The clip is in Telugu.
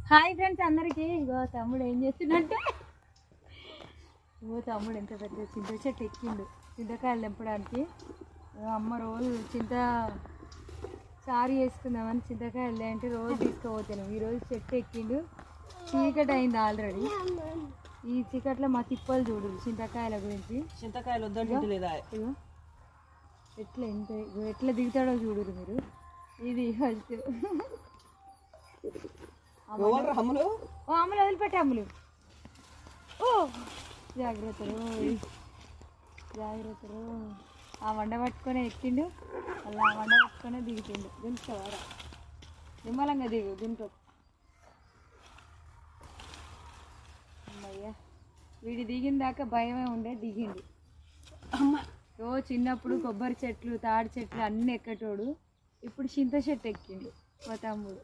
హాయ్ ఫ్రెండ్స్ అందరికీ. ఇగో తమ్ముడు ఏం చేస్తుందంటే తమ్ముడు ఎంత పెద్ద చింత చెట్టు ఎక్కిండు చింతకాయలు తెంపడానికి. అమ్మ రోజు చారు చేసుకుందామని చింతకాయలు అంటే రోజు తీసుకుపోతాను. ఈరోజు చెట్టు ఎక్కిండు. చీకటి అయింది ఆల్రెడీ. ఈ చీకట్లో మా తిప్పలు చూడు చింతకాయల గురించి. చింతకాయలు వద్దంటే లేదా ఎట్లా దిగుతాడో చూడరు మీరు. ఇది ఫస్ట్ అమ్ములు వదిలిపెట్టే అమ్ములు. ఓ జాగ్రత్తలు జాగ్రత్తలు. ఆ వండ పట్టుకొని ఎక్కిండు. అలా ఆ వండ పట్టుకొని దిగుతుండు. దించుకోవారా నిమ్మలంగా దిగు దింటూ. అమ్మయ్యా వీడి దిగిన దాకా భయమే ఉండే. దిగిండు. అమ్మ చిన్నప్పుడు కొబ్బరి చెట్లు తాడి చెట్లు అన్నీ ఎక్కటోడు. ఇప్పుడు చింత చెట్టు ఎక్కిండు మా తమ్ముడు.